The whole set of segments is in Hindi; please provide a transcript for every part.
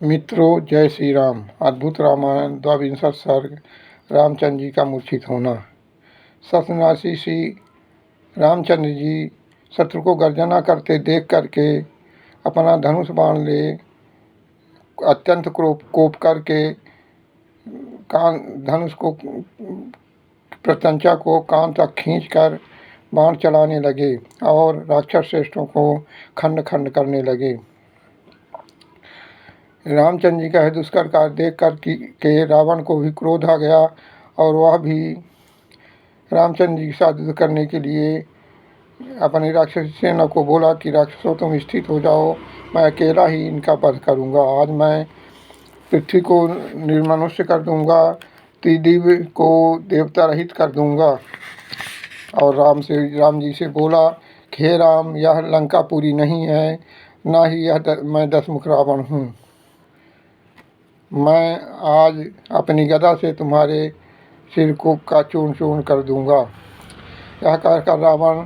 मित्रों, जय श्री राम। अद्भुत रामायण, द्वाविंशत् सर्ग। रामचंद्र जी का मूर्छित होना। सत्यनाशी श्री रामचंद्र जी शत्रु को गर्जना करते देख करके अपना धनुष बाण ले अत्यंत कोप करके कान धनुष को प्रत्यंचा को कान तक खींचकर बाण चलाने लगे और राक्षस श्रेष्ठों को खंड खंड करने लगे। रामचंद्र जी का दुष्कर कार्य देख कर के रावण को भी क्रोध आ गया और वह भी रामचंद्र जी के साथ युद्ध करने के लिए अपनी राक्षसी सेना को बोला कि राक्षसों तुम स्थित हो जाओ, मैं अकेला ही इनका वध करूंगा। आज मैं पृथ्वी को निर्मनुष्य कर दूंगा, त्रिदिव को देवता रहित कर दूंगा। और राम जी से बोला कि हे राम, यह लंका पूरी नहीं है, ना ही मैं दशमुख रावण हूँ। मैं आज अपनी गदा से तुम्हारे सिर को का चूर्ण चूर्ण कर दूंगा। यह कहकर रावण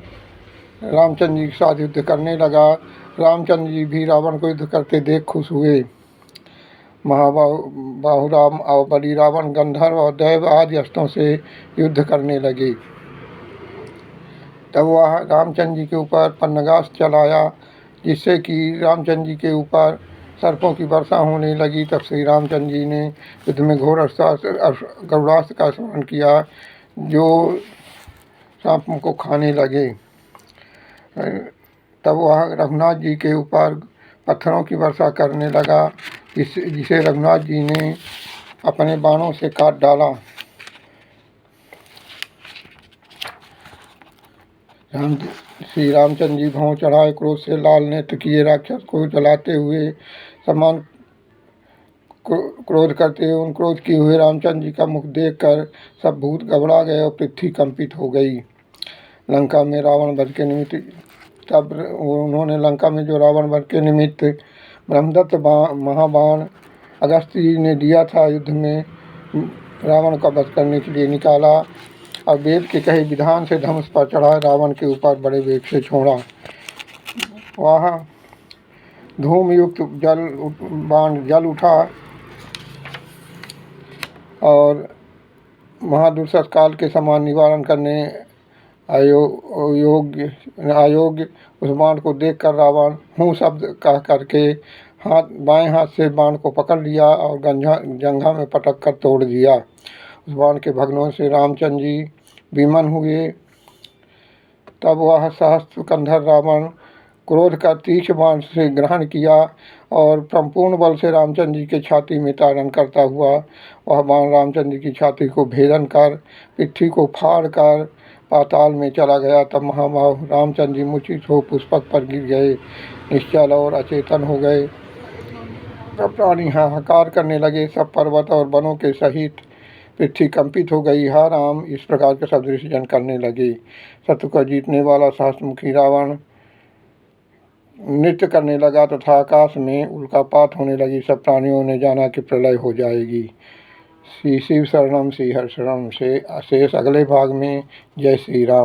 रामचंद्र जी के साथ युद्ध करने लगा। रामचंद्र जी भी रावण को युद्ध करते देख खुश हुए। महाबाहु राम और बलि रावण गंधर्व और दैव आदि अस्त्रों से युद्ध करने लगे। तब वह रामचंद्र जी के ऊपर पन्नगास्त्र चलाया, जिससे कि रामचंद्र जी के ऊपर सर्पों की वर्षा होने लगी। तब श्री रामचंद्र जी ने युद्ध में घोर गरुड़ास्त्र का स्मरण किया, जो सांपों को खाने लगे। तब वह रघुनाथ जी के ऊपर पत्थरों की वर्षा करने लगा, जिसे रघुनाथ जी ने अपने बाणों से काट डाला। श्री रामचंद्र जी भौं चढ़ाए क्रोध से लाल नेत्र किए राक्षस को जलाते हुए समान क्रोध करते उन क्रोध किए हुए रामचंद्र जी का मुख देखकर सब भूत घबरा गए और पृथ्वी कंपित हो गई। लंका में रावण वध के निमित्त तब उन्होंने लंका में जो रावण वध के निमित्त ब्रह्मदत्त महाबाण अगस्त्य जी ने दिया था, युद्ध में रावण का वध करने के लिए निकाला और वेद के कहे विधान से धनुष पर चढ़ा रावण के ऊपर बड़े वेग से छोड़ा। वहाँ धूम युक्त बाण जल उठा और महादुर्शत काल के समान निवारण करने अयोग्य उस बाण को देखकर रावण हूँ शब्द कह करके बाएं हाथ से बाण को पकड़ लिया और जंघा में पटक कर तोड़ दिया। उस बाण के भग्नों से रामचंद्र जी विमन हुए। तब वह सहस्त्र कंधर रावण क्रोध का तीक्ष्ण बाण से ग्रहण किया और संपूर्ण बल से रामचंद्र जी के छाती में ताड़न करता हुआ वह बाण रामचंद्र जी की छाती को भेदन कर पृथ्वी को फाड़ कर पाताल में चला गया। तब महाबाहु रामचंद्र जी मूर्छित हो पुष्पक पर गिर गए, निश्चल और अचेतन हो गए। सब प्राणी हाहाकार करने लगे, सब पर्वत और वनों के सहित पृथ्वी कंपित हो गई। हा राम, इस प्रकार के सब दृश्यजन करने लगे। शत्रु को जीतने वाला सहस्त्रमुखी रावण नृत्य करने लगा तथा आकाश में उल्कापात होने लगी। सब प्राणियों ने जाना कि प्रलय हो जाएगी। श्री शिव शरणम श्री हर शरणम से शेष अगले भाग में। जय श्री राम।